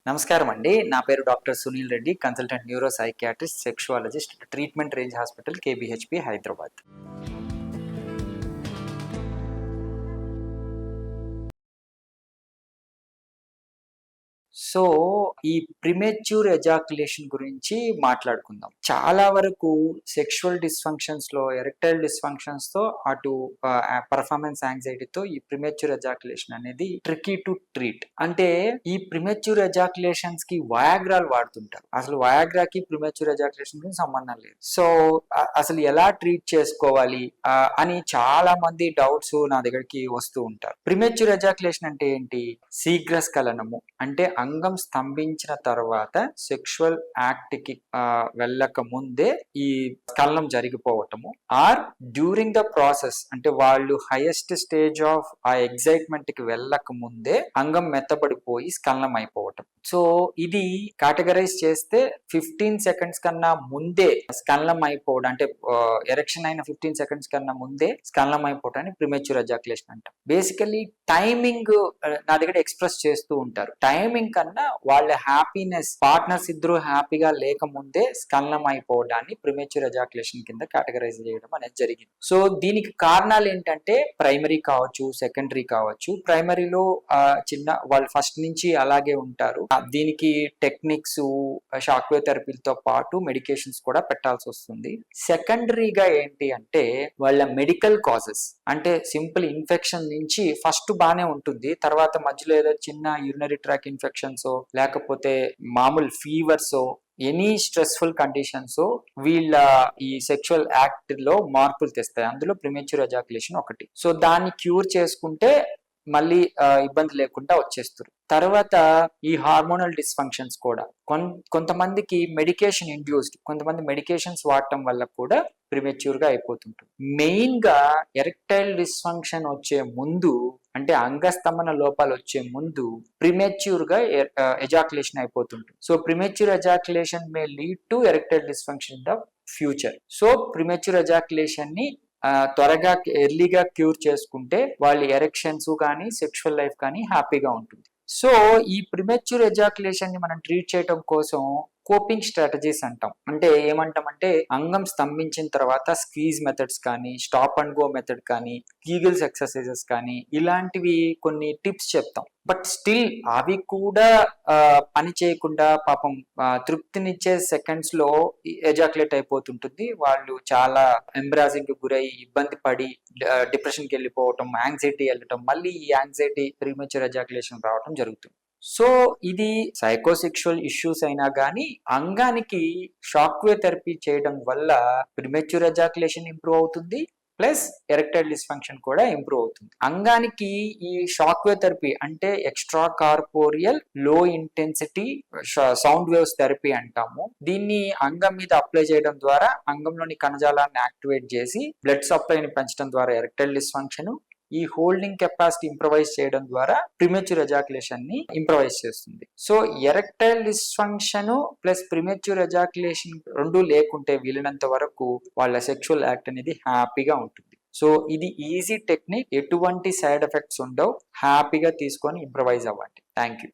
నమస్కారం అండి. నా పేరు doctor Sunil Reddy, consultant neuro psychiatrist, sexologist, treatment range hospital, కేబీహెచ్పి, Hyderabad. So, ఈ ప్రిమెచ్యూర్ ఎజాక్యులేషన్ గురించి మాట్లాడుకుందాం. చాలా వరకు సెక్షువల్ డిస్‌ఫంక్షన్స్‌లో, ఎరెక్టైల్ డిస్‌ఫంక్షన్స్‌తో అటు పెర్ఫార్మెన్స్ యాంగ్జైటీతో ఈ ప్రిమెచ్యూర్ ఎజాక్యులేషన్ అనేది ట్రిక్కీ టు ట్రీట్. అంటే ఈ ప్రిమెచ్యూర్ ఎజాక్యులేషన్స్‌కి వయాగ్రాలు వాడుతుంటారు. అసలు వయాగ్రాకి ప్రిమెచ్యూర్ ఎజాక్యులేషన్‌కి సంబంధం లేదు. సో, అసలు ఎలా ట్రీట్ చేసుకోవాలి అని చాలా మంది డౌట్స్ నా దగ్గరికి వస్తూ ఉంటారు. ప్రిమెచ్యూర్ ఎజాక్యులేషన్ అంటే ఏంటి? శీఘ్రస్ఖలనము అంటే అంగం స్తంభించిన తర్వాత సెక్షువల్ యాక్ట్ కి వెళ్ళక ముందే ఈ స్ఖలనం జరిగిపోవటము, ఆర్ డ్యూరింగ్ ద ప్రాసెస్ అంటే వాళ్ళు హైయెస్ట్ స్టేజ్ ఆఫ్ ఆ ఎగ్జైట్మెంట్ కి వెళ్ళక ముందే అంగం మెత్తబడిపోయి స్ఖలనం అయిపోవటం. సో ఇది కేటగరైజ్ చేస్తే 15 సెకండ్స్ కన్నా ముందే స్ఖలనం అయిపోవడం అంటే ఎరెక్షన్ అయిన 15 సెకండ్స్ కన్నా ముందే స్ఖలనం అయిపోవటాన్ని ప్రిమెచ్యూర్ ఎజాక్యులేషన్ అంటాం. బేసికలీ టైమింగ్ నా దగ్గర ఎక్స్ప్రెస్ చేస్తూ ఉంటారు. టైమింగ్ కన్నా వాళ్ళ హ్యాపీనెస్, పార్ట్నర్స్ ఇద్దరు హ్యాపీగా లేకముందే స్ఖలనం అయిపోవడాన్ని ప్రిమెచ్యూర్ ఎజాక్యులేషన్ కింద కేటగరైజ్ చేయడం అనేది జరిగింది. సో దీనికి కారణాలు ఏంటంటే ప్రైమరీ కావచ్చు, సెకండరీ కావచ్చు. ప్రైమరీలో చిన్న వాళ్ళు ఫస్ట్ నుంచి అలాగే ఉంటారు. దీనికి టెక్నిక్స్, షాక్ వేవ్ థెరపీలతో పాటు మెడికేషన్స్ కూడా పెట్టాల్సి వస్తుంది. సెకండరీగా ఏంటి అంటే వాళ్ళ మెడికల్ కాజెస్ అంటే సింపుల్ ఇన్ఫెక్షన్ నుంచి ఫస్ట్ బానే ఉంటుంది, తర్వాత మధ్యలో ఏదో చిన్న యూరినరీ ట్రాక్ ఇన్ఫెక్షన్స్ లేకపోతే మామూలు ఫీవర్స్, ఎనీ స్ట్రెస్ఫుల్ కండిషన్స్ వీళ్ళ ఈ సెక్షువల్ యాక్ట్ లో మార్పులు తెస్తాయి. అందులో ప్రిమెచ్యూర్ ఎజాక్యులేషన్ ఒకటి. సో దాన్ని క్యూర్ చేసుకుంటే మళ్ళీ ఇబ్బంది లేకుండా వచ్చేస్తారు. తర్వాత ఈ హార్మోనల్ డిస్ఫంక్షన్స్ కూడా కొంతమందికి మెడికేషన్ ఇండ్యూస్డ్, కొంతమంది మెడికేషన్స్ వాడటం వల్ల కూడా ప్రిమెచ్యూర్ గా అయిపోతుంటుంది. మెయిన్ గా ఎరెక్టైల్ డిస్ఫంక్షన్ వచ్చే ముందు అంటే అంగస్తంభన లోపాలు వచ్చే ముందు ప్రిమెచ్యూర్ గా ఎజాక్యులేషన్ అయిపోతుంటుంది. So premature ejaculation may lead to erectile dysfunction in the future. So premature ejaculation ని త్వరగా ఎర్లీగా క్యూర్ చేసుకుంటే వాళ్ళ ఎరెక్షన్స్ కానీ సెక్షువల్ లైఫ్ కానీ హ్యాపీగా ఉంటుంది. సో ఈ ప్రిమెచ్యూర్ ఎజాక్యులేషన్ ని మనం ట్రీట్ చేయడం కోసం కోపింగ్ స్ట్రాటజీస్ అంటాం. అంటే ఏమంటామంటే అంగం స్తంభించిన తర్వాత స్క్వీజ్ మెథడ్స్ కానీ, స్టాప్ అండ్ గో మెథడ్ కానీ, కీగిల్స్ ఎక్సర్సైజెస్ కానీ ఇలాంటివి కొన్ని టిప్స్ చెప్తాం. బట్ స్టిల్ అవి కూడా పని చేయకుండా పాపం తృప్తినిచ్చే సెకండ్స్ లో ఎజాక్యులేట్ అయిపోతుంటుంది. వాళ్ళు చాలా ఎంబ్రాసింగ్ కి గురై ఇబ్బంది పడి డిప్రెషన్కి వెళ్ళిపోవటం, యాంగ్జైటీ వెళ్ళటం, మళ్ళీ ఈ యాంగ్జైటీ ప్రీమెచ్యూర్ ఎజాక్యులేషన్ రావటం జరుగుతుంది. సో ఇది సైకోసెక్షువల్ ఇష్యూస్ అయినా కానీ అంగానికి షాక్ వేవ్ థెరపీ చేయడం వల్ల ప్రిమెచ్యూర్ ఎజాక్యులేషన్ ఇంప్రూవ్ అవుతుంది, ప్లస్ ఎరెక్టైల్ డిస్ఫంక్షన్ కూడా ఇంప్రూవ్ అవుతుంది. అంగానికి ఈ షాక్ వేవ్ థెరపీ అంటే ఎక్స్ట్రా కార్పోరియల్ లో ఇంటెన్సిటీ సౌండ్ వేవ్స్ థెరపీ అంటాము. దీన్ని అంగం మీద అప్లై చేయడం ద్వారా అంగంలోని కణజాలాన్ని యాక్టివేట్ చేసి బ్లడ్ సప్లైని పెంచడం ద్వారా ఎరెక్టైల్ డిస్ఫంక్షన్, ఈ హోల్డింగ్ కెపాసిటీ ఇంప్రవైజ్ చేయడం ద్వారా ప్రిమెచ్యూర్ ఎజాక్యులేషన్ ని ఇంప్రవైజ్ చేస్తుంది. So erectile dysfunction plus premature ejaculation రెండు లేకుంటే వీలైనంత వరకు వాళ్ళ సెక్షువల్ యాక్ట్ అనేది హ్యాపీగా ఉంటుంది. సో ఇది ఈజీ టెక్నిక్, ఎటువంటి సైడ్ ఎఫెక్ట్స్ ఉండవు, హ్యాపీగా తీసుకొని ఇంప్రవైజ్ అవ్వండి. Thank you.